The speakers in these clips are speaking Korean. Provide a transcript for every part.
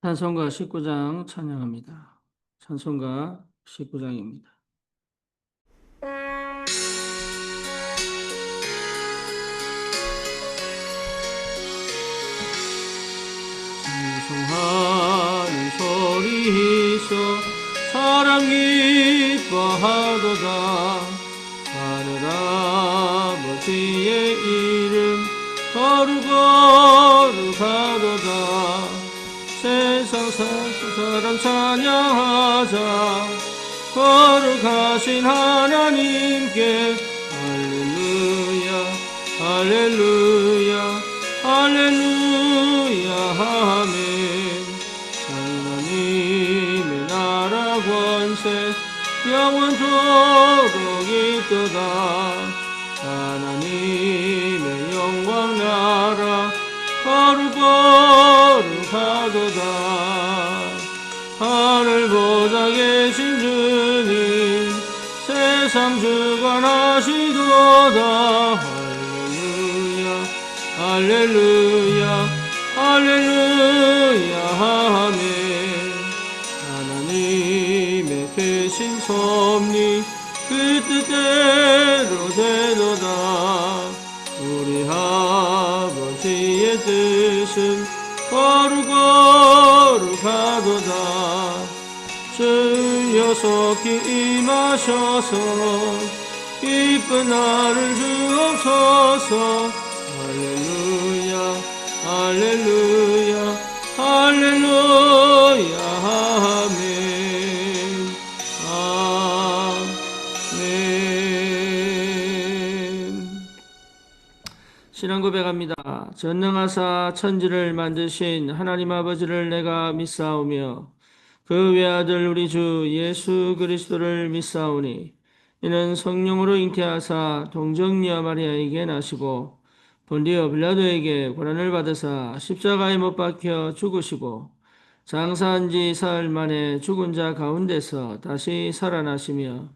찬송가 19장 찬양합니다. 찬송가 19장입니다. 찬송하는 소리서 사람 기뻐하도다. 하늘 아버지의 이름 거룩거룩하도다. 세상 사람 찬양하자. 거룩하신 하나님께 할렐루야 할렐루야 할렐루야 아멘. 하나님의 나라 권세 영원토록 있도다. 하나님의 영광 나라 거룩거룩하도다. 하늘 보좌 계신 주님 세상 주관하시도다. 할렐루야 할렐루야 할렐루야 아멘. 하나님의 계신 섭리 그 뜻대로 되도다. 우리 아버지의 뜻은 거룩거룩하도다. 주여 속히 임하셔서 기쁜 나를 주옵소서. 할렐루야 할렐루야 할렐루야 아멘 아멘. 신앙 고백합니다. 전능하사 천지를 만드신 하나님 아버지를 내가 믿사오며 그 외아들 우리 주 예수 그리스도를 믿사오니 이는 성령으로 잉태하사 동정녀 마리아에게 나시고 본디오 빌라도에게 고난을 받으사 십자가에 못 박혀 죽으시고 장사한 지 사흘 만에 죽은 자 가운데서 다시 살아나시며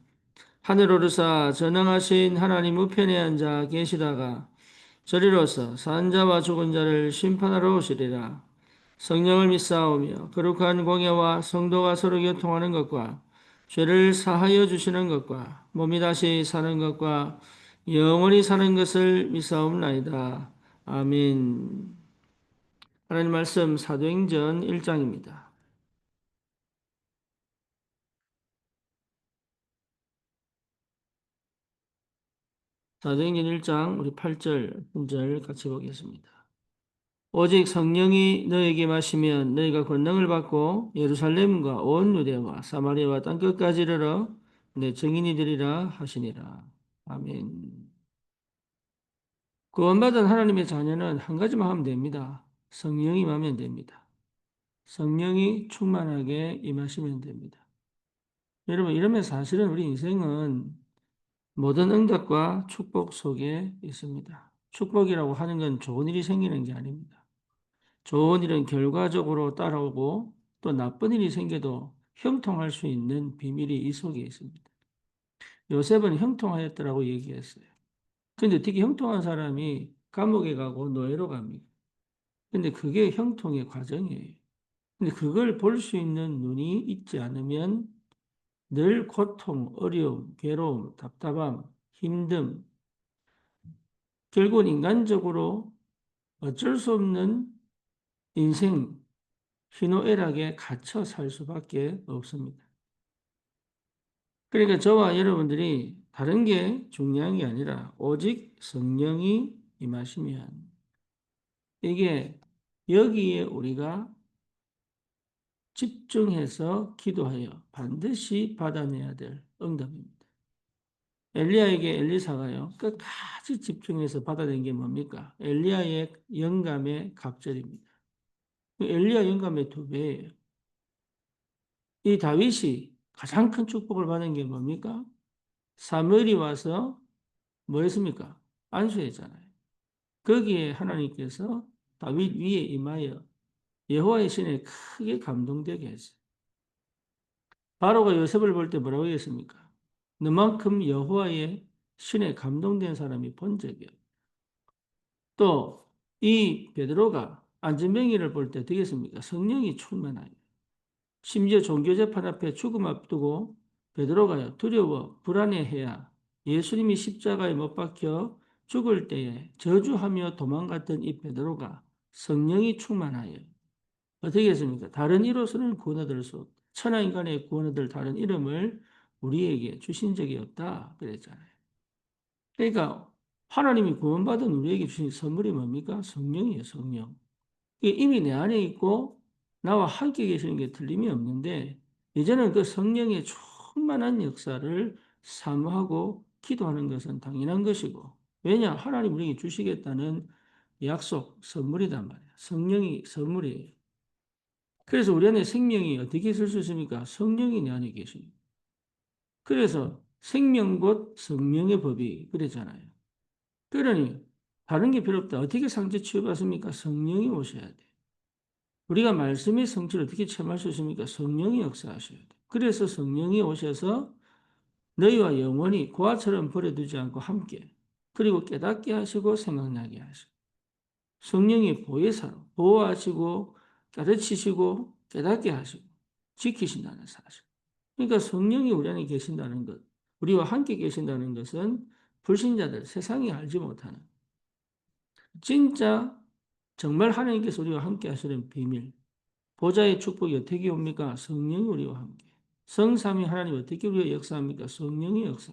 하늘 오르사 전능하신 하나님 우편에 앉아 계시다가 저리로서 산 자와 죽은 자를 심판하러 오시리라. 성령을 믿사오며 거룩한 공예와 성도가 서로 교통하는 것과 죄를 사하여 주시는 것과 몸이 다시 사는 것과 영원히 사는 것을 믿사옵나이다. 아멘. 하나님 말씀 사도행전 1장입니다. 사도행전 1장 우리 8절 9절 같이 보겠습니다. 오직 성령이 너에게 마시면 너희가 권능을 받고 예루살렘과 온 유대와 사마리아와 땅끝까지 이르러 내 증인이 되리라 하시니라. 아멘. 구원받은 하나님의 자녀는 한 가지만 하면 됩니다. 성령이 임하면 됩니다. 성령이 충만하게 임하시면 됩니다. 여러분, 이러면 사실은 우리 인생은 모든 응답과 축복 속에 있습니다. 축복이라고 하는 건 좋은 일이 생기는 게 아닙니다. 좋은 일은 결과적으로 따라오고 또 나쁜 일이 생겨도 형통할 수 있는 비밀이 이 속에 있습니다. 요셉은 형통하였더라고 얘기했어요. 근데 특히 형통한 사람이 감옥에 가고 노예로 갑니다. 근데 그게 형통의 과정이에요. 근데 그걸 볼 수 있는 눈이 있지 않으면 늘 고통, 어려움, 괴로움, 답답함, 힘듦, 결국은 인간적으로 어쩔 수 없는 인생, 희노애락에 갇혀 살 수밖에 없습니다. 그러니까 저와 여러분들이 다른 게 중요한 게 아니라 오직 성령이 임하시면 이게 여기에 우리가 집중해서 기도하여 반드시 받아내야 될 응답입니다. 엘리야에게 엘리사가요 끝까지 집중해서 받아낸 게 뭡니까? 엘리야의 영감의 갑절입니다. 엘리야 영감의 2배예요. 이 다윗이 가장 큰 축복을 받은 게 뭡니까? 사무엘이 와서 뭐 했습니까? 안수했잖아요. 거기에 하나님께서 다윗 위에 임하여 여호와의 신에 크게 감동되게 했어요. 바로가 요셉을 볼 때 뭐라고 했습니까? 너만큼 여호와의 신에 감동된 사람이 본 적이 없다. 또 이 베드로가 안전병이를 볼 때 어떻겠습니까? 성령이 충만하여. 심지어 종교재판 앞에 죽음 앞두고 베드로가 두려워 불안해해야 예수님이 십자가에 못 박혀 죽을 때에 저주하며 도망갔던 이 베드로가 성령이 충만하여 어떻게 했습니까? 다른 이로서는 구원 얻을 수 없다. 천하 인간의 구원 얻을 다른 이름을 우리에게 주신 적이 없다. 그랬잖아요. 그러니까 하나님이 구원받은 우리에게 주신 선물이 뭡니까? 성령이에요, 성령. 이게 이미 내 안에 있고 나와 함께 계시는 게 틀림이 없는데 이제는 그 성령의 충만한 역사를 사모하고 기도하는 것은 당연한 것이고 왜냐? 하나님 우리에게 주시겠다는 약속, 선물이단 말이야. 성령이 선물이에요. 그래서 우리 안에 생명이 어떻게 있을 수 있습니까? 성령이 내 안에 계십니다. 그래서 생명 곧 성령의 법이 그랬잖아요. 그러니 다른 게 필요 없다. 어떻게 상태 치유받습니까? 성령이 오셔야 돼. 우리가 말씀의 성취를 어떻게 체험할 수 있습니까? 성령이 역사하셔야 돼. 그래서 성령이 오셔서 너희와 영원히 고아처럼 버려두지 않고 함께 그리고 깨닫게 하시고 생각나게 하시고 성령이 보혜사로 보호하시고 가르치시고 깨닫게 하시고 지키신다는 사실. 그러니까 성령이 우리 안에 계신다는 것, 우리와 함께 계신다는 것은 불신자들, 세상이 알지 못하는 진짜 정말 하나님께서 우리와 함께 하시는 비밀, 보좌의 축복이 어떻게 옵니까? 성령이 우리와 함께. 성삼위 하나님 어떻게 우리가 역사합니까? 성령이 역사.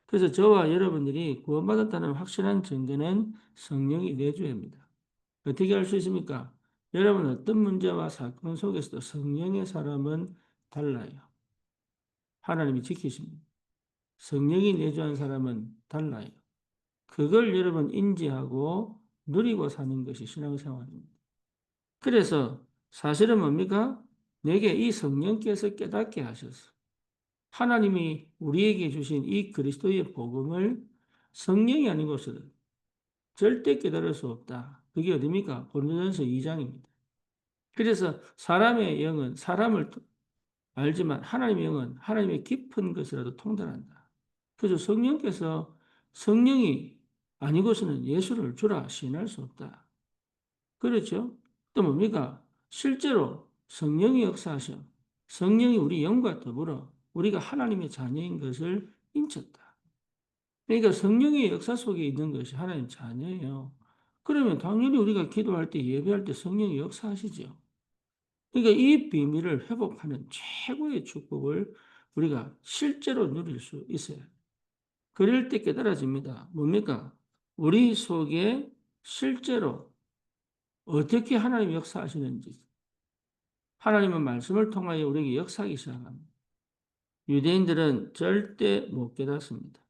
그래서 저와 여러분들이 구원받았다는 확실한 증거는 성령이 내주입니다. 어떻게 할 수 있습니까? 여러분 어떤 문제와 사건 속에서도 성령의 사람은 달라요. 하나님이 지키십니다. 성령이 내주한 사람은 달라요. 그걸 여러분 인지하고 누리고 사는 것이 신앙생활입니다. 그래서 사실은 뭡니까? 내게 이 성령께서 깨닫게 하셔서 하나님이 우리에게 주신 이 그리스도의 복음을 성령이 아닌 것은 절대 깨달을 수 없다. 그게 어디입니까? 고린도전서 2장입니다. 그래서 사람의 영은 사람을 알지만 하나님의 영은 하나님의 깊은 것이라도 통달한다. 그래서 성령께서 성령이 아니고서는 예수를 주라 시인할 수 없다. 그렇죠? 또 뭡니까? 실제로 성령이 역사하셔. 성령이 우리 영과 더불어 우리가 하나님의 자녀인 것을 인쳤다. 그러니까 성령의 역사 속에 있는 것이 하나님 자녀예요. 그러면 당연히 우리가 기도할 때 예배할 때 성령이 역사하시죠. 그러니까 이 비밀을 회복하는 최고의 축복을 우리가 실제로 누릴 수 있어요. 그럴 때 깨달아집니다. 뭡니까? 우리 속에 실제로 어떻게 하나님이 역사하시는지 하나님은 말씀을 통하여 우리에게 역사하기 시작합니다. 유대인들은 절대 못 깨닫습니다.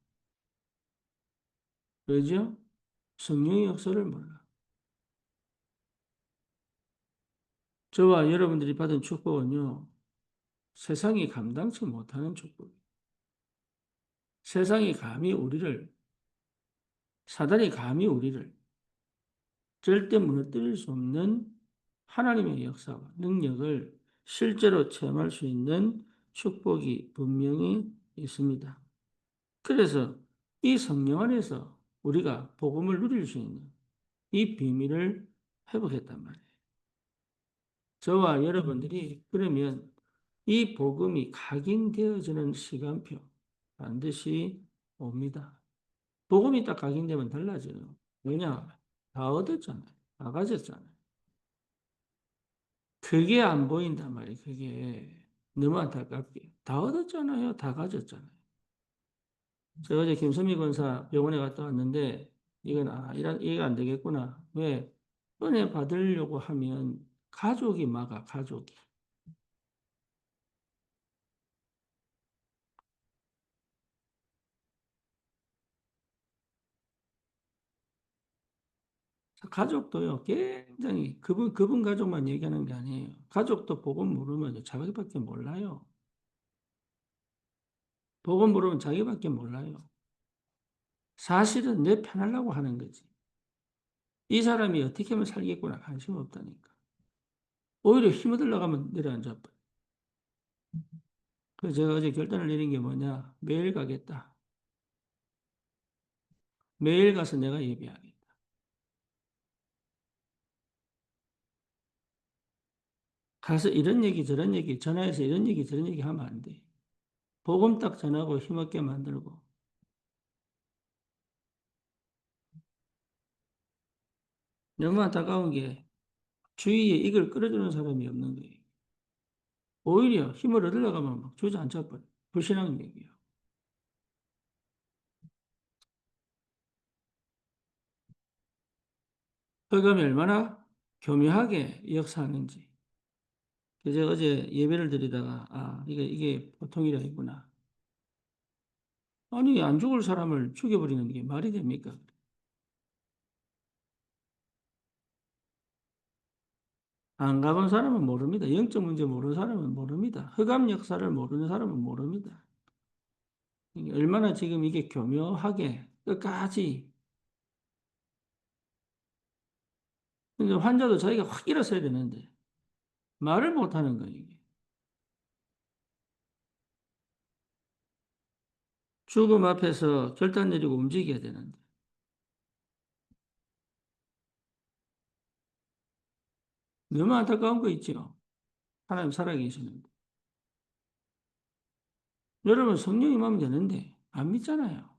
왜죠? 성령의 역사를 몰라. 저와 여러분들이 받은 축복은요, 세상이 감당치 못하는 축복. 세상이 감히 우리를, 사단이 감히 우리를 절대 무너뜨릴 수 없는 하나님의 역사와 능력을 실제로 체험할 수 있는 축복이 분명히 있습니다. 그래서 이 성령 안에서 우리가 복음을 누릴 수 있는 이 비밀을 회복했단 말이에요. 저와 여러분들이 그러면 이 복음이 각인되어지는 시간표 반드시 옵니다. 복음이 딱 각인되면 달라져요. 왜냐? 다 얻었잖아요. 다 가졌잖아요. 그게 안 보인단 말이에요. 그게 너무 안타깝게. 다 얻었잖아요. 다 가졌잖아요. 제가 어제 김선미 권사 병원에 갔다 왔는데 이건 이해가 안 되겠구나. 왜? 은혜 받으려고 하면 가족이 막아, 가족이. 가족도요, 굉장히, 그분 가족만 얘기하는 게 아니에요. 가족도 복음 모르면 자기밖에 몰라요. 복음 모르면 자기밖에 몰라요. 사실은 내 편하려고 하는 거지. 이 사람이 어떻게 하면 살겠구나 관심 없다니까. 오히려 힘을 들어가면 내려앉아 버려. 그래서 제가 어제 결단을 내린 게 뭐냐. 매일 가겠다. 매일 가서 내가 예배하겠다. 가서 이런 얘기 저런 얘기 전화해서 이런 얘기 저런 얘기 하면 안 돼. 복음 딱 전하고 힘없게 만들고. 너무 안타까운 게 주위에 이걸 끌어주는 사람이 없는 거예요. 오히려 힘을 얻으려고 하면 막 주저앉아버려. 불신앙 얘기예요. 흑암이 얼마나 교묘하게 역사하는지. 그래서 어제 예배를 드리다가 이게 보통 일이 아니구나. 아니 안 죽을 사람을 죽여버리는 게 말이 됩니까? 안 가본 사람은 모릅니다. 영적 문제 모르는 사람은 모릅니다. 흑암 역사를 모르는 사람은 모릅니다. 이게 얼마나 지금 이게 교묘하게 끝까지. 근데 환자도 자기가 확 일어서야 되는데 말을 못하는 거예요. 이게. 죽음 앞에서 결단 내리고 움직여야 되는데. 너무 안타까운 거 있죠. 하나님 살아계시는데. 여러분 성령이 임하면 되는데 안 믿잖아요.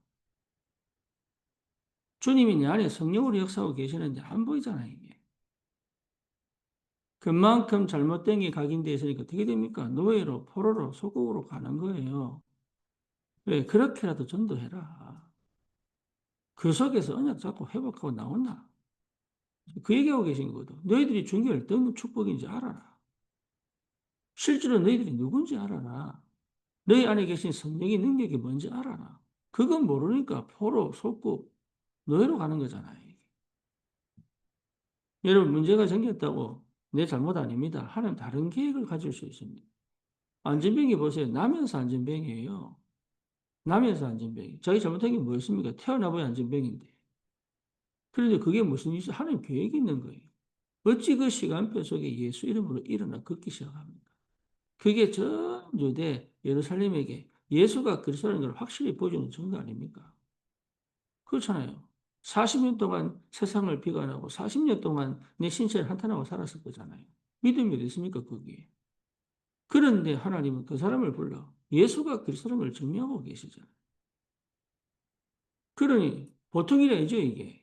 주님이 내 안에 성령으로 역사하고 계시는데 안 보이잖아요, 이게. 그만큼 잘못된 게 각인되어 있으니까 어떻게 됩니까? 노예로, 포로로, 속국으로 가는 거예요. 왜? 그렇게라도 전도해라. 그 속에서 언약 잡고 회복하고 나온다. 그 얘기하고 계신 거거든. 너희들이 준 게 어떤 축복인지 알아라. 실제로 너희들이 누군지 알아라. 너희 안에 계신 성령의 능력이 뭔지 알아라. 그건 모르니까 포로, 속국, 노예로 가는 거잖아요. 여러분 문제가 생겼다고 내 잘못 아닙니다. 하나님 다른 계획을 가질 수 있습니다. 안진뱅이 보세요. 나면서 안진뱅이에요. 나면서 안진뱅이. 자기 잘못한 게 뭐였습니까? 태어나봐야 안진뱅인데. 그런데 그게 무슨 일이 하나님 계획이 있는 거예요. 어찌 그 시간표 속에 예수 이름으로 일어나 걷기 시작합니까? 그게 전 유대 예루살렘에게 예수가 그리스도라는 걸 확실히 보여주는 증거 아닙니까? 그렇잖아요. 40년 동안 세상을 비관하고 40년 동안 내 신체를 한탄하고 살았을 거잖아요. 믿음이 어디 있습니까, 거기에? 그런데 하나님은 그 사람을 불러 예수가 그리스도라는 걸 증명하고 계시잖아요. 그러니 보통 일이 아니죠, 이게.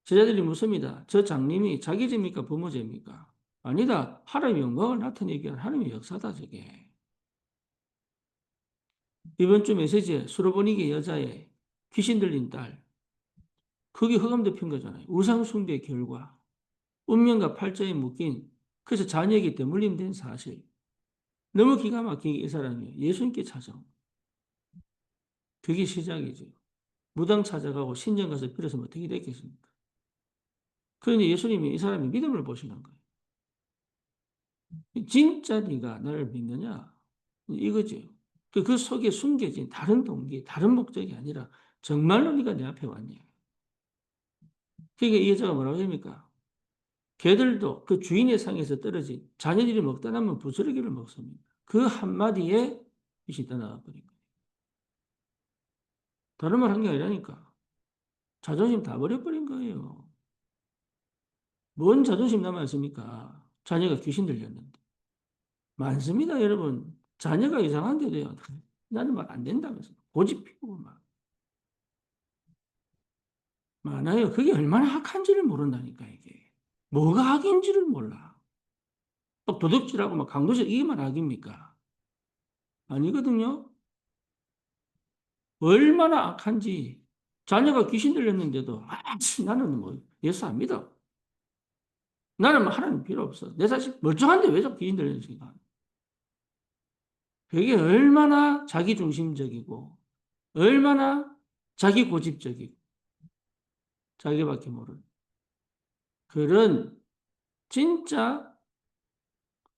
제자들이 묻습니다. 저 장님이 자기 죄입니까, 부모 죄입니까? 아니다. 하나님의 영광을 나타내기 위한 하나님의 역사다, 저게. 이번 주 메시지에 수로보니게 여자의 귀신 들린 딸, 그게 흑암대 핀 거잖아요. 우상숭배의 결과. 운명과 팔자에 묶인, 그래서 자녀에게 대물림된 사실. 너무 기가 막히게 이 사람이 예수님께 찾아온. 그게 시작이죠. 무당 찾아가고 신전 가서 빌어서 어떻게 됐겠습니까? 그런데 예수님이 이 사람이 믿음을 보시는 거예요. 진짜 네가 나를 믿느냐? 이거죠. 그 속에 숨겨진 다른 동기, 다른 목적이 아니라 정말로 네가 내 앞에 왔냐? 그러니까 이 여자가 뭐라고 합니까? 개들도 그 주인의 상에서 떨어진 자녀들이 먹다 남은 부스러기를 먹습니다. 그 한마디에 빛이 떠나가 버린 거예요. 다른 말 한 게 아니라니까. 자존심 다 버려버린 거예요. 뭔 자존심 남아있습니까? 자녀가 귀신 들렸는데. 많습니다, 여러분. 자녀가 이상한데도요. 나는 말 안 된다면서. 고집 피우고 막. 많아요. 그게 얼마나 악한지를 모른다니까, 이게. 뭐가 악인지를 몰라. 또 도둑질하고 막 강도질, 이게만 악입니까? 아니거든요. 얼마나 악한지. 자녀가 귀신 들렸는데도, 나는 뭐, 예수 안 믿어. 나는 뭐 하나님 필요 없어. 내 자식 멀쩡한데 왜 자꾸 귀신 들렸는지. 그게 얼마나 자기중심적이고, 얼마나 자기 고집적이고, 자기밖에 모르는. 그런, 진짜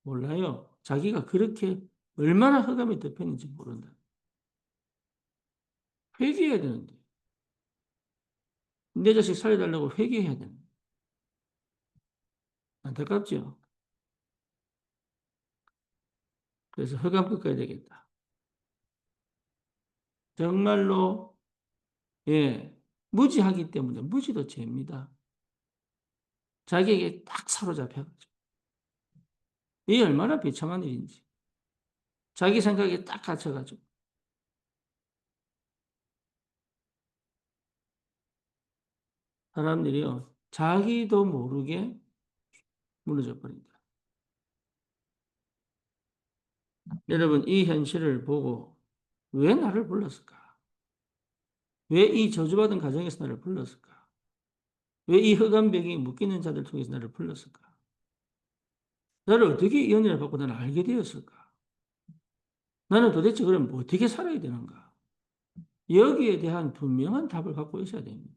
몰라요. 자기가 그렇게 얼마나 흑암에 덮였는지 모른다. 회개해야 되는데. 내 자식 살려달라고 회개해야 되는데. 안타깝죠? 그래서 흑암 끝까지 되겠다. 정말로, 예, 무지하기 때문에 무지도 죄입니다. 자기에게 딱 사로잡혀가지고. 이 얼마나 비참한 일인지. 자기 생각에 딱 갇혀가지고. 사람들이요, 자기도 모르게 무너져 버린다. 여러분, 이 현실을 보고 왜 나를 불렀을까? 왜 이 저주받은 가정에서 나를 불렀을까? 왜 이 흑암벽이 묶이는 자들 통해서 나를 불렀을까? 나를 어떻게 이 은혜를 받고 나는 알게 되었을까? 나는 도대체 그럼 어떻게 살아야 되는가? 여기에 대한 분명한 답을 갖고 있어야 됩니다.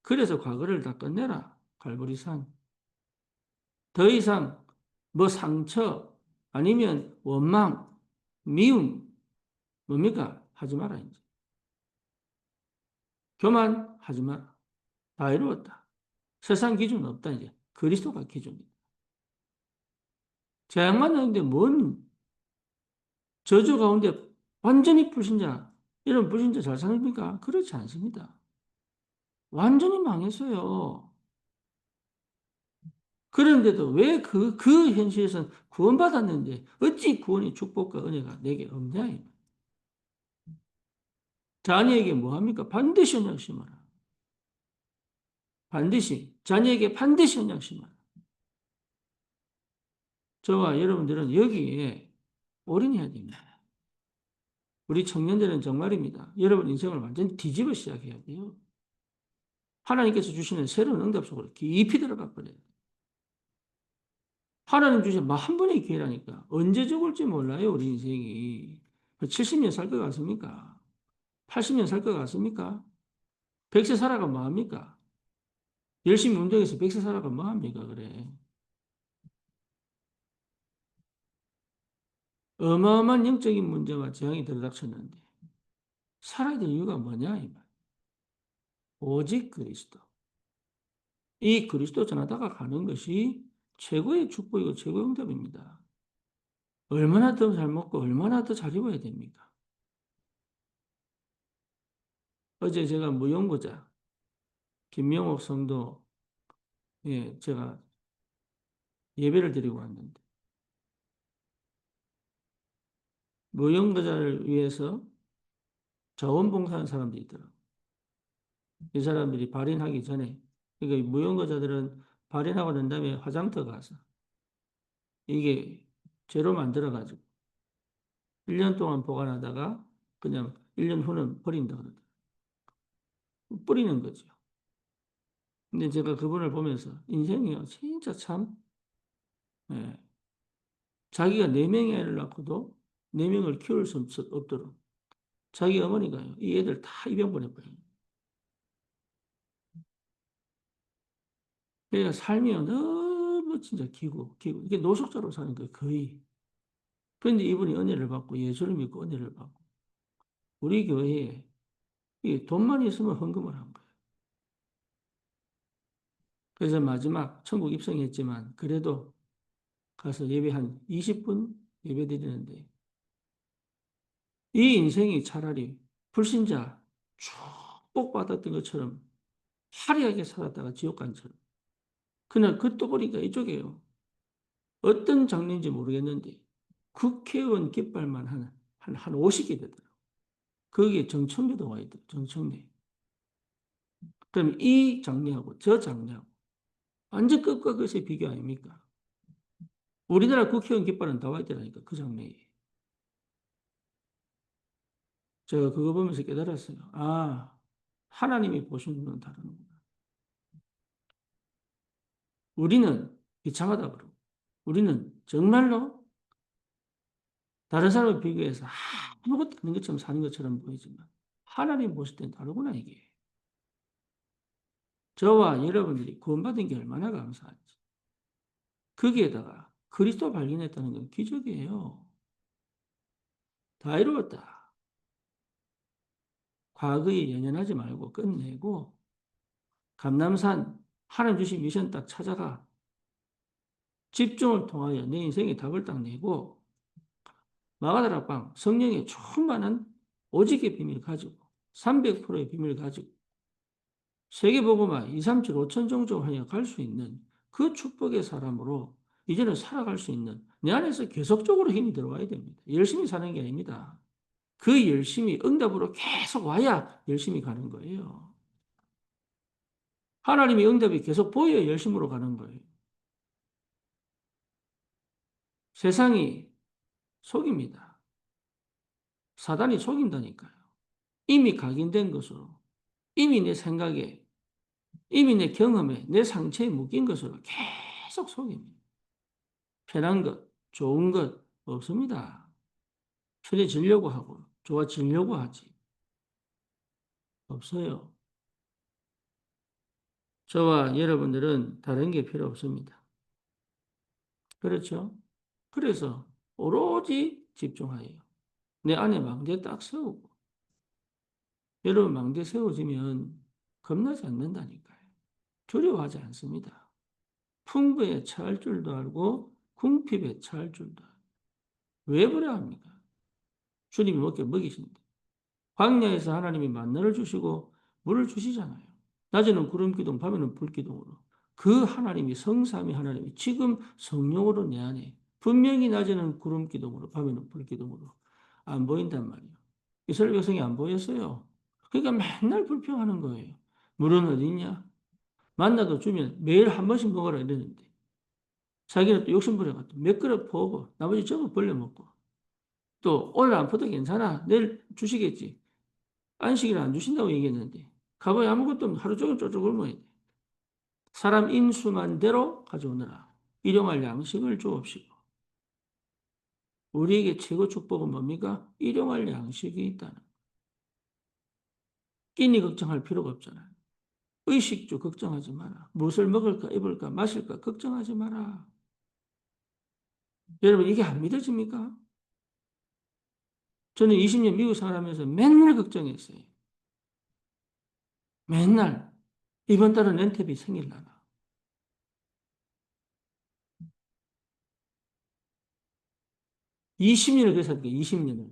그래서 과거를 다 끝내라. 갈보리산. 더 이상 뭐 상처 아니면 원망, 미움 뭡니까? 하지 마라 이제. 교만하지 마라. 다 이루었다. 세상 기준 없다 이제. 그리스도가 기준이다. 재앙만 나는데 뭔 저주 가운데 완전히 불신자 이런 불신자 잘 사십니까? 그렇지 않습니다. 완전히 망했어요. 그런데도 왜 그 현실에서는 구원받았는데 어찌 구원의 축복과 은혜가 내게 없냐? 자녀에게 뭐 합니까? 반드시 언약 심어라. 반드시. 자녀에게 반드시 언약 심어라. 저와 여러분들은 여기에 올인해야 됩니다. 우리 청년들은 정말입니다. 여러분 인생을 완전히 뒤집어 시작해야 돼요. 하나님께서 주시는 새로운 응답 속으로 깊이 들어가 버려요. 하나님 주신 한 번의 기회라니까. 언제 죽을지 몰라요, 우리 인생이. 70년 살 것 같습니까? 80년 살 것 같습니까? 100세 살아가 뭐합니까? 열심히 운동해서 100세 살아가 뭐합니까? 그래. 어마어마한 영적인 문제와 재앙이 들어닥쳤는데 살아야 될 이유가 뭐냐? 이 말. 오직 그리스도. 이 그리스도 전하다가 가는 것이 최고의 축복이고 최고의 응답입니다. 얼마나 더 잘 먹고 얼마나 더 잘 입어야 됩니까? 어제 제가 무용고자 김명옥 성도 예, 제가 예배를 드리고 왔는데 무용고자를 위해서 자원봉사하는 사람들이 있더라고요. 이 사람들이 발인하기 전에 그러니까 무용고자들은 발인하고 난 다음에 화장터 가서 이게 재로 만들어가지고 1년 동안 보관하다가 그냥 1년 후는 버린다 그러더라고요. 뿌리는 거죠. 근데 제가 그분을 보면서 인생이요 진짜 참 예, 자기가 4명의 애를 낳고도 4명을 키울 수 없도록 자기 어머니가요 이 애들 다 입양 보내버려요. 그러니까 삶이 너무 진짜 기고 이게 노숙자로 사는 거예요 거의. 그런데 이분이 은혜를 받고 예수를 믿고 은혜를 받고 우리 교회에 이 돈만 있으면 헌금을 한 거예요. 그래서 마지막 천국 입성했지만 그래도 가서 예배 한 20분 예배 드리는데 이 인생이 차라리 불신자 축복받았던 것처럼 화려하게 살았다가 지옥 간처럼. 그날 그 또보니까 이쪽이에요. 어떤 장르인지 모르겠는데 국회의원 깃발만 한 50개 되더라고요. 거기에 정청래도 와 있더라고요. 정청래. 그럼 이 장르하고 저 장르하고 완전 끝과 끝의 비교 아닙니까? 우리나라 국회의원 깃발은 다 와 있더라니까 그 장르에. 제가 그거 보면서 깨달았어요. 아, 하나님이 보시는 건 다르구나. 우리는 비참하다 그러고 우리는 정말로 다른 사람에 비교해서 아무것도 아닌 것처럼 사는 것처럼 보이지만 하나님 보실 땐 다르구나 이게. 저와 여러분들이 구원받은 게 얼마나 감사한지. 거기에다가 그리스도 발견했다는 건 기적이에요. 다 이루었다. 과거에 연연하지 말고 끝내고 감남산 하나님 주신 미션 딱 찾아가 집중을 통하여 내 인생의 답을 딱 내고 마가다락방 성령의 충만한 오직의 비밀 가지고 300%의 비밀 가지고 세계복음화 2, 3, 7, 5천 종족하여 갈 수 있는 그 축복의 사람으로 이제는 살아갈 수 있는 내 안에서 계속적으로 힘이 들어와야 됩니다. 열심히 사는 게 아닙니다. 그 열심이 응답으로 계속 와야 열심히 가는 거예요. 하나님의 응답이 계속 보여야 열심으로 가는 거예요. 세상이 속입니다. 사단이 속인다니까요. 이미 각인된 것으로, 이미 내 생각에, 이미 내 경험에, 내 상처에 묶인 것으로 계속 속입니다. 편한 것, 좋은 것 없습니다. 편해지려고 하고, 좋아지려고 하지. 없어요. 저와 여러분들은 다른 게 필요 없습니다. 그렇죠? 그래서 오로지 집중하여 내 안에 망대 딱 세우고, 여러분 망대 세워지면 겁나지 않는다니까요. 두려워하지 않습니다. 풍부에 처할 줄도 알고 궁핍에 처할 줄도 알고. 왜 그래야 합니까? 주님이 먹게 먹이신데. 광야에서 하나님이 만나를 주시고 물을 주시잖아요. 낮에는 구름기둥, 밤에는 불기둥으로. 그 하나님이 성삼위 하나님이 지금 성령으로 내 안에 분명히 낮에는 구름기둥으로 밤에는 불기둥으로 안 보인단 말이에요. 이스라엘 백성이 안 보였어요. 그러니까 맨날 불평하는 거예요. 물은 어디 있냐? 만나도 주면 매일 한 번씩 먹어라 이러는데 자기는 또 욕심부려가지고 몇 그릇 퍼오고 나머지 전부 벌려 먹고 또 오늘 안 퍼도 괜찮아 내일 주시겠지 안식일 안 주신다고 얘기했는데 가봐야 아무것도 없는 하루 종일 쫄쫄 굶어야 돼. 사람 인수만 대로 가져오느라 일용할 양식을 주옵시고 우리에게 최고 축복은 뭡니까? 일용할 양식이 있다는 끼니 걱정할 필요가 없잖아요. 의식주 걱정하지 마라. 무엇을 먹을까 입을까 마실까 걱정하지 마라. 여러분 이게 안 믿어집니까? 저는 20년 미국 생활하면서 맨날 걱정했어요. 맨날 이번 달은 렌트비 생길라나. 20년을 그래서 20년을.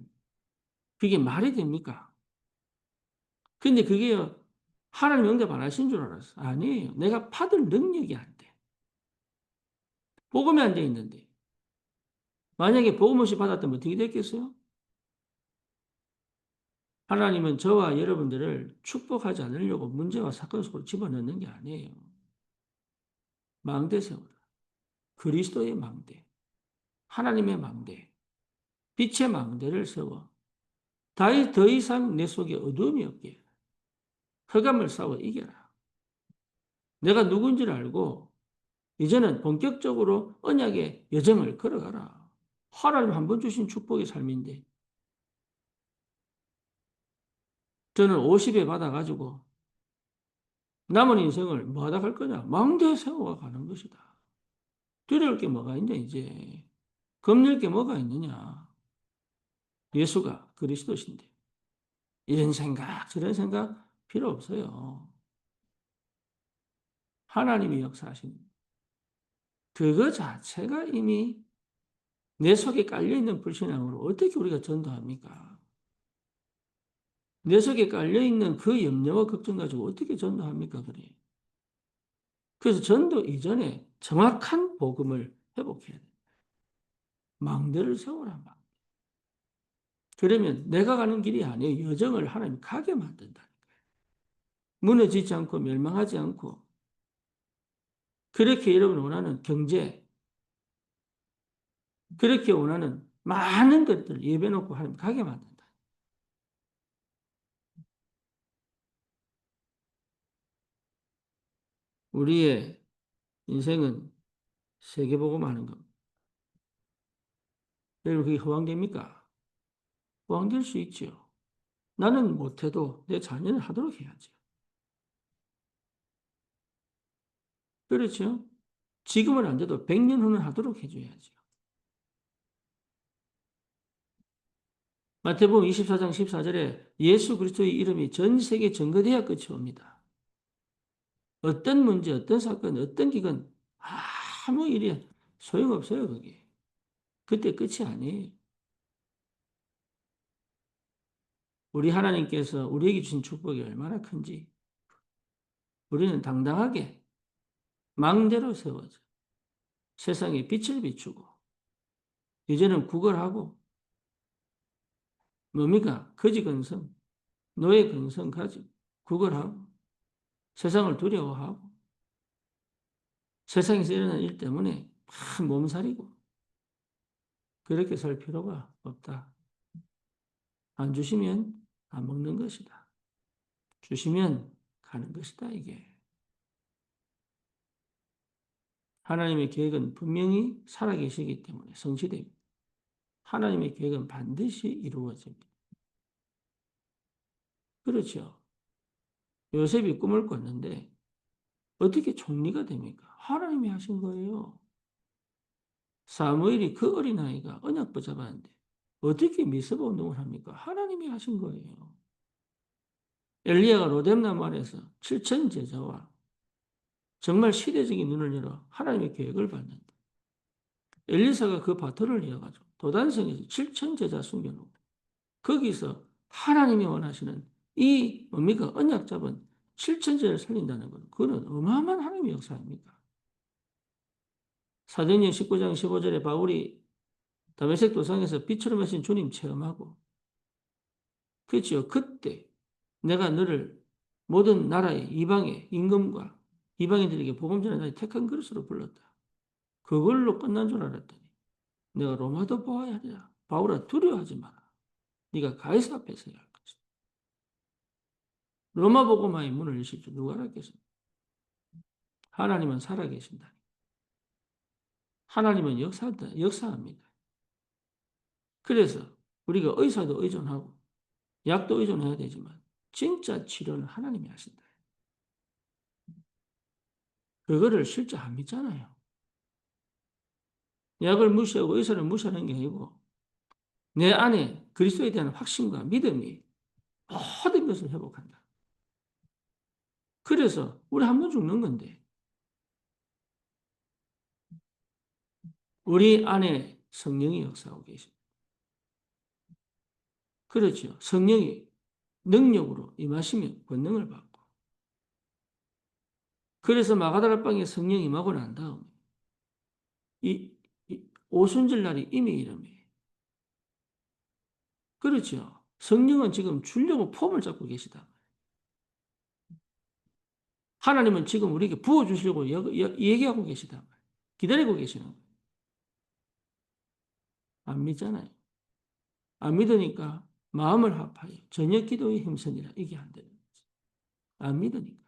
그게 말이 됩니까? 근데 그게요. 하나님 응답 안 하신 줄 알았어. 아니에요. 내가 받을 능력이 안 돼. 복음이 안 돼 있는데. 만약에 복음 없이 받았다면 어떻게 됐겠어요? 하나님은 저와 여러분들을 축복하지 않으려고 문제와 사건 속으로 집어넣는 게 아니에요. 망대 세워라. 그리스도의 망대. 하나님의 망대. 빛의 망대를 세워. 더 이상 내 속에 어둠이 없게. 흑암을 싸워 이겨라. 내가 누군지를 알고 이제는 본격적으로 언약의 여정을 걸어가라. 하나님 한 번 주신 축복의 삶인데 저는 50에 받아가지고 남은 인생을 뭐 하다 갈 거냐? 망대 세워가 가는 것이다. 두려울 게 뭐가 있냐 이제. 겁낼 게 뭐가 있느냐. 예수가 그리스도신데 이런 생각 저런 생각 필요 없어요. 하나님이 역사하시는 그거 자체가 이미 내 속에 깔려있는 불신앙으로 어떻게 우리가 전도합니까? 내 속에 깔려있는 그 염려와 걱정 가지고 어떻게 전도합니까? 그래. 그래서 전도 이전에 정확한 복음을 회복해야 돼. 망대를 세워라. 그러면 내가 가는 길이 아니에요. 여정을 하나님 가게 만든다. 무너지지 않고 멸망하지 않고 그렇게 여러분 원하는 경제, 그렇게 원하는 많은 것들을 예배놓고 하나님 가게 만든다. 우리의 인생은 세계복음 하는 겁니다. 여러분 그게 허황됩니까? 허황될 수 있죠. 나는 못해도 내 자녀는 하도록 해야죠. 그렇죠? 지금은 안 돼도 100년 후는 하도록 해줘야죠. 마태복음 24장 14절에 예수 그리스도의 이름이 전 세계에 전거돼야 끝이 옵니다. 어떤 문제, 어떤 사건, 어떤 기근, 아무 일이 소용없어요, 그게. 그때 끝이 아니에요. 우리 하나님께서 우리에게 주신 축복이 얼마나 큰지 우리는 당당하게 망대로 세워져 세상에 빛을 비추고 이제는 구걸하고 뭡니까? 거지 근성, 노예 근성 가지고 구걸하고 세상을 두려워하고 세상에서 일어나는 일 때문에 막 몸살이고 그렇게 살 필요가 없다. 안 주시면 안 먹는 것이다. 주시면 가는 것이다, 이게. 하나님의 계획은 분명히 살아계시기 때문에 성취됩니다. 하나님의 계획은 반드시 이루어집니다. 그렇죠. 요셉이 꿈을 꿨는데 어떻게 총리가 됩니까? 하나님이 하신 거예요. 사무엘이 그 어린아이가 언약 붙잡았는데 어떻게 미스바 운동을 합니까? 하나님이 하신 거예요. 엘리야가 로뎀나무 아래서 7천 제자와 정말 시대적인 눈을 열어 하나님의 계획을 봤는데 엘리사가 그 바토를 이어가지고 도단성에서 7천 제자 숨겨놓고 거기서 하나님이 원하시는 이 뭡니까? 언약 잡은 7천 제자를 살린다는 건 그건 어마어마한 하나님의 역사입니까? 사도행전 19장 15절에 바울이 다메섹 도상에서 빛으로 마신 주님 체험하고 그렇죠. 그때 내가 너를 모든 나라의 이방의 임금과 이방인들에게 복음 전하는 택한 그릇으로 불렀다. 그걸로 끝난 줄 알았더니 내가 로마도 보아야 하리라. 바울아 두려워하지 마라. 네가 가이사 앞에 서야 할 것이다. 로마 복음화의 문을 여실 줄 누가 알았겠습니까? 하나님은 살아계신다. 하나님은 역사합니다. 그래서 우리가 의사도 의존하고 약도 의존해야 되지만 진짜 치료는 하나님이 하신다. 그거를 실제 안 믿잖아요. 약을 무시하고 의사를 무시하는 게 아니고 내 안에 그리스도에 대한 확신과 믿음이 모든 것을 회복한다. 그래서 우리 한 번 죽는 건데 우리 안에 성령이 역사하고 계십니다. 그렇죠. 성령이 능력으로 임하시면 권능을 받고 그래서 마가다라 방에 성령이 임하고 난 다음에 이, 이 오순절 날이 이미 이름이에요. 그렇죠. 성령은 지금 주려고 폼을 잡고 계시다. 하나님은 지금 우리에게 부어주시려고 얘기하고 계시다. 기다리고 계시는 거예요. 안 믿잖아요. 안 믿으니까 마음을 합하여 저녁 기도에 힘쓰니라. 이게 안 되는 거지. 안 믿으니까.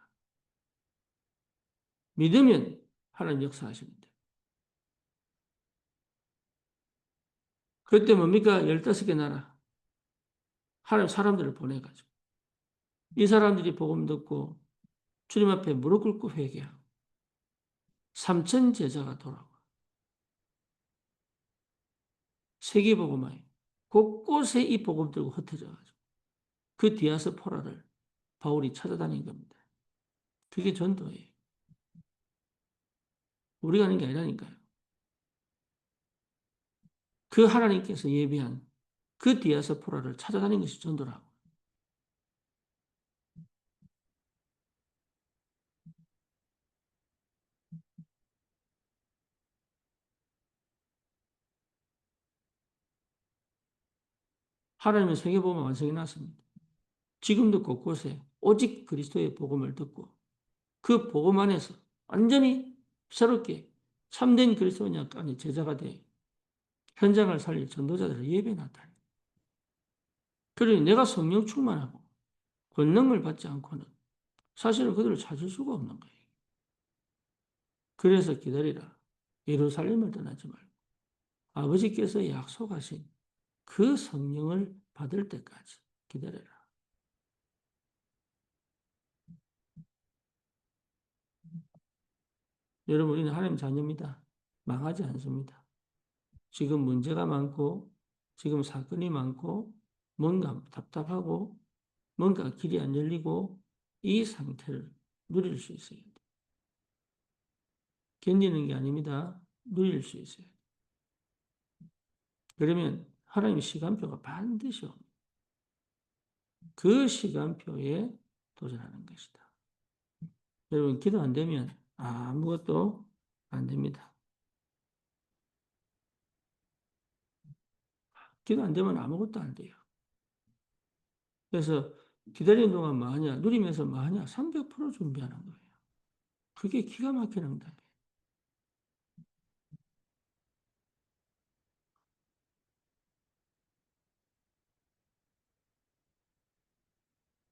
믿으면 하나님 역사하십니다. 그때 뭡니까? 15개 나라. 하나님 사람들을 보내가지고. 이 사람들이 복음 듣고 주님 앞에 무릎 꿇고 회개하고 3천 제자가 돌아와. 세계 복음화에 곳곳에 이 복음 들고 흩어져가지고 그 디아스포라를 바울이 찾아다닌 겁니다. 그게 전도예요. 우리가 하는 게 아니라니까요. 그 하나님께서 예비한 그 디아스포라를 찾아다닌 것이 전도라고. 하나님은 세계복음을 완성해 놨습니다. 지금도 곳곳에 오직 그리스도의 복음을 듣고 그 복음 안에서 완전히 새롭게 참된 그리스도인이 아니 제자가 돼 현장을 살릴 전도자들을 예배해 놨다. 그러니 내가 성령 충만하고 권능을 받지 않고는 사실은 그들을 찾을 수가 없는 거예요. 그래서 기다리라. 예루살렘을 떠나지 말고 아버지께서 약속하신 그 성령을 받을 때까지 기다려라. 여러분, 우리는 하나님 자녀입니다. 망하지 않습니다. 지금 문제가 많고, 지금 사건이 많고, 뭔가 답답하고, 뭔가 길이 안 열리고, 이 상태를 누릴 수 있어야 돼. 견디는 게 아닙니다. 누릴 수 있어요. 그러면 하나님의 시간표가 반드시 옵니다. 그 시간표에 도전하는 것이다. 여러분, 기도 안 되면 아무것도 안 됩니다. 기도 안 되면 아무것도 안 돼요. 그래서 기다리는 동안 뭐 하냐? 누리면서 뭐 하냐? 300% 준비하는 거예요. 그게 기가 막히는 응답이에요.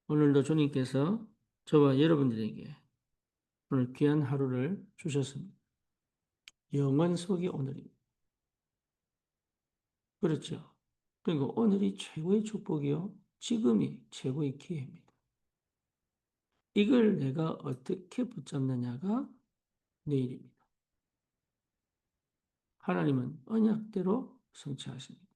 오늘도 주님께서 저와 여러분들에게 오늘 귀한 하루를 주셨습니다. 영원 속이 오늘입니다. 그렇죠. 그리고 오늘이 최고의 축복이요. 지금이 최고의 기회입니다. 이걸 내가 어떻게 붙잡느냐가 내일입니다. 하나님은 언약대로 성취하십니다.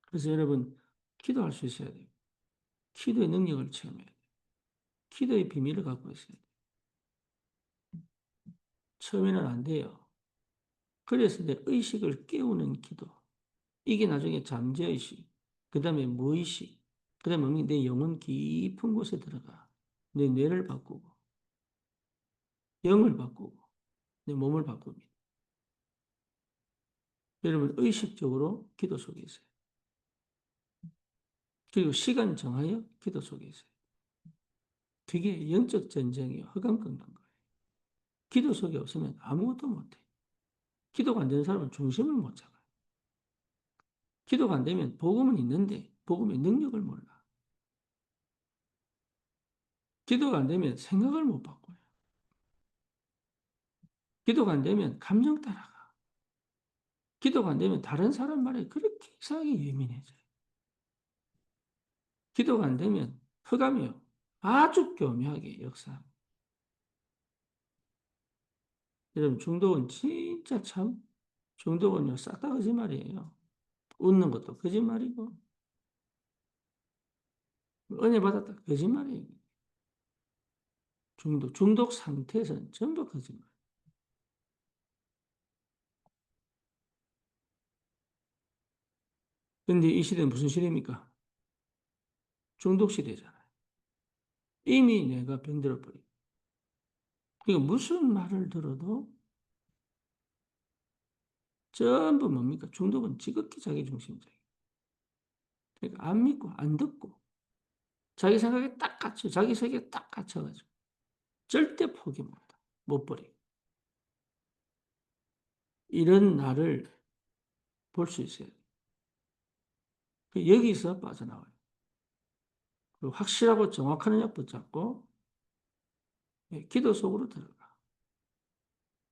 그래서 여러분, 기도할 수 있어야 돼요. 기도의 능력을 체험해야 돼요. 기도의 비밀을 갖고 있어야 돼요. 처음에는 안 돼요. 그래서 내 의식을 깨우는 기도. 이게 나중에 잠재의식, 그 다음에 무의식, 그 다음에 내 영혼 깊은 곳에 들어가. 내 뇌를 바꾸고, 영을 바꾸고, 내 몸을 바꿉니다. 여러분, 의식적으로 기도 속에 있어요. 그리고 시간 정하여 기도 속에 있어요. 그게 영적 전쟁이에요. 흑암 꺾는 거예요. 기도 속에 없으면 아무것도 못해. 기도가 안 되는 사람은 중심을 못 잡아요. 기도가 안 되면 복음은 있는데 복음의 능력을 몰라. 기도가 안 되면 생각을 못 바꿔요. 기도가 안 되면 감정 따라가. 기도가 안 되면 다른 사람 말에 그렇게 이상하게 예민해져요. 기도가 안 되면 흑암이요. 아주 교묘하게 역사합니다. 여러분, 중독은 진짜 참, 중독은요, 싹 다 거짓말이에요. 웃는 것도 거짓말이고, 은혜 받았다 거짓말이에요. 중독 상태에서는 전부 거짓말. 근데 이 시대는 무슨 시대입니까? 중독 시대잖아요. 이미 내가 병들어 버리고. 그러니까 무슨 말을 들어도 전부 뭡니까? 중독은 지극히 자기중심적이에요. 그러니까 안 믿고 안 듣고 자기 생각에 딱 갇혀, 자기 세계에 딱 갇혀가지고 절대 포기 못한다. 못 버리고. 이런 나를 볼 수 있어요. 여기서 빠져나와요. 그리고 확실하고 정확한 언약 붙잡고 기도 속으로 들어가.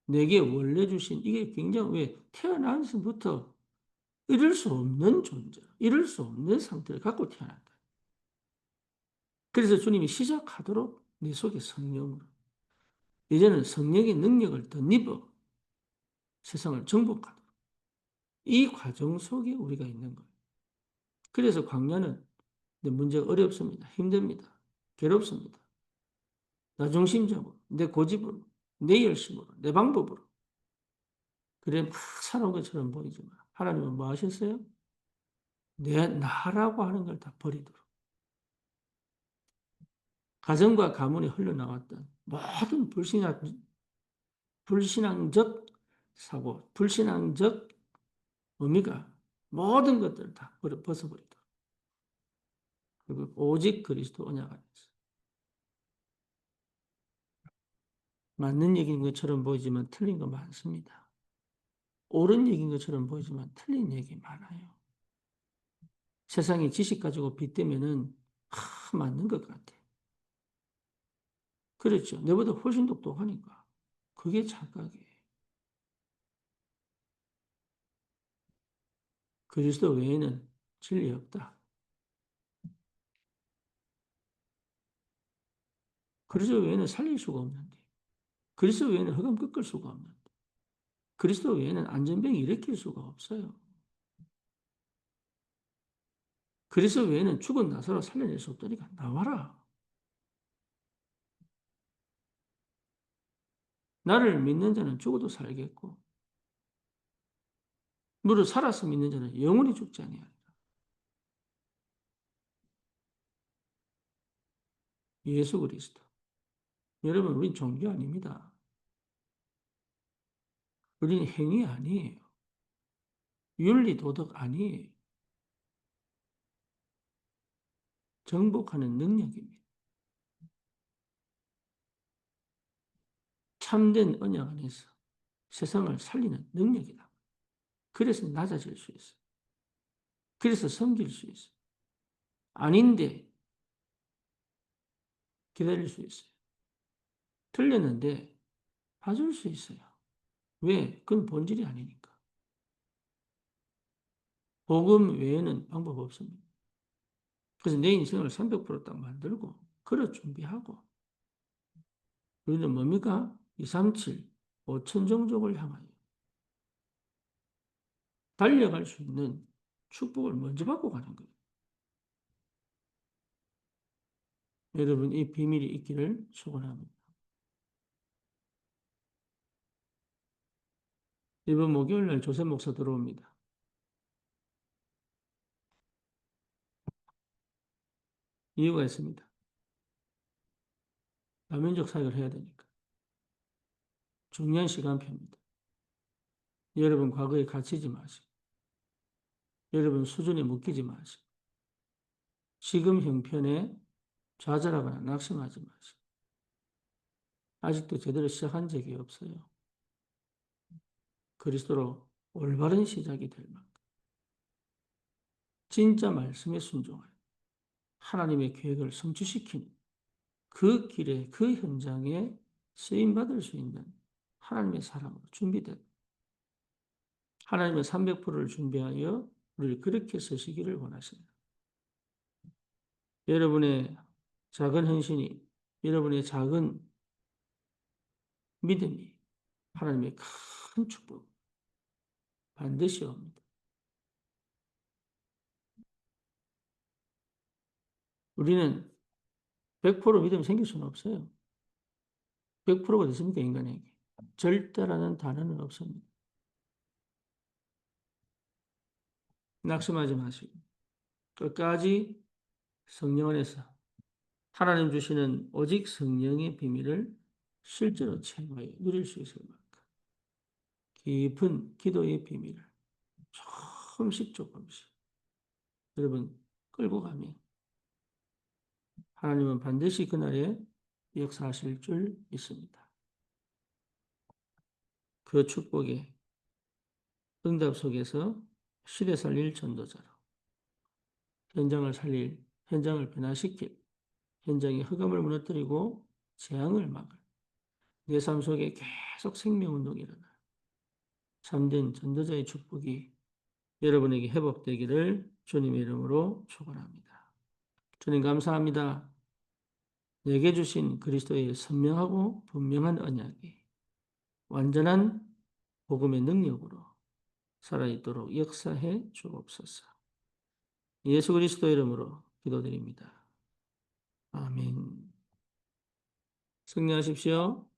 내게 원래 주신 이게 굉장히 왜 태어나서부터 이룰 수 없는 존재, 이룰 수 없는 상태를 갖고 태어난다. 그래서 주님이 시작하도록 내 속에 성령으로 이제는 성령의 능력을 덧입어 세상을 정복하도록 이 과정 속에 우리가 있는 거예요. 그래서 광야는 내 문제가 어렵습니다. 힘듭니다. 괴롭습니다. 나 중심적으로, 내 고집으로, 내 열심으로, 내 방법으로. 그래 막 살아온 것처럼 보이지만 하나님은 뭐 하셨어요? 내 나라고 하는 걸 다 버리도록. 가정과 가문이 흘러나왔던 모든 불신앙적 사고, 불신앙적 뭡니까? 모든 것들을 다 벗어버리도록. 그리고 오직 그리스도 언약 안에서. 맞는 얘기인 것처럼 보이지만 틀린 거 많습니다. 옳은 얘기인 것처럼 보이지만 틀린 얘기 많아요. 세상에 지식 가지고 빗대면은 맞는 것 같아. 그렇죠. 내보다 훨씬 똑똑하니까. 그게 착각이에요. 그리스도 외에는 진리 없다. 그리스도 외에는 살릴 수가 없는데. 그리스도 외에는 흑암 꺾을 수가 없는데. 그리스도 외에는 안전병 일으킬 수가 없어요. 그리스도 외에는 죽은 나사로 살려낼 수 없다니까 나와라. 나를 믿는 자는 죽어도 살겠고 무릇 살아서 믿는 자는 영원히 죽지 아니하리라. 예수 그리스도. 여러분, 우린 종교 아닙니다. 우리는 행위 아니에요. 윤리 도덕 아니에요. 정복하는 능력입니다. 참된 언약 안에서 세상을 살리는 능력이다. 그래서 낮아질 수 있어요. 그래서 섬길 수 있어요. 아닌데 기다릴 수 있어요. 틀렸는데 봐줄 수 있어요. 왜? 그건 본질이 아니니까. 복음 외에는 방법 없습니다. 그래서 내 인생을 300%딱 만들고, 그래 준비하고, 우리는 뭡니까? 237, 5천 종족을 향하여 달려갈 수 있는 축복을 먼저 받고 가는 거예요. 여러분, 이 비밀이 있기를 축원합니다. 이번 목요일 날 조셉 목사 들어옵니다. 이유가 있습니다. 다민족 사역을 해야 되니까. 중요한 시간표입니다. 여러분 과거에 갇히지 마시고, 여러분 수준에 묶이지 마시고, 지금 형편에 좌절하거나 낙심하지 마시고, 아직도 제대로 시작한 적이 없어요. 그리스도로 올바른 시작이 될 만큼 진짜 말씀에 순종하여 하나님의 계획을 성취시키는 그 길에, 그 현장에 쓰임받을 수 있는 하나님의 사람으로 준비된 하나님의 300%를 준비하여 우리를 그렇게 쓰시기를 원하십니다. 여러분의 작은 헌신이, 여러분의 작은 믿음이 하나님의 큰 축복 반드시 옵니다. 우리는 100% 믿음이 생길 수는 없어요. 100%가 됐습니까, 인간에게? 절대라는 단어는 없습니다. 낙심하지 마시고 끝까지 성령 안에서 하나님 주시는 오직 성령의 비밀을 실제로 체험하여 누릴 수 있을 만큼 깊은 기도의 비밀을 조금씩 여러분 끌고 가면 하나님은 반드시 그날에 역사하실 줄 믿습니다. 그 축복의 응답 속에서 시대 살릴 전도자로 현장을 살릴, 현장을 변화시킬, 현장의 흑암을 무너뜨리고 재앙을 막을 내 삶 속에 계속 생명운동이 일어나 참된 전도자의 축복이 여러분에게 회복되기를 주님의 이름으로 축원합니다. 주님 감사합니다. 내게 주신 그리스도의 선명하고 분명한 언약이 완전한 복음의 능력으로 살아있도록 역사해 주옵소서. 예수 그리스도 이름으로 기도드립니다. 아멘. 승리하십시오.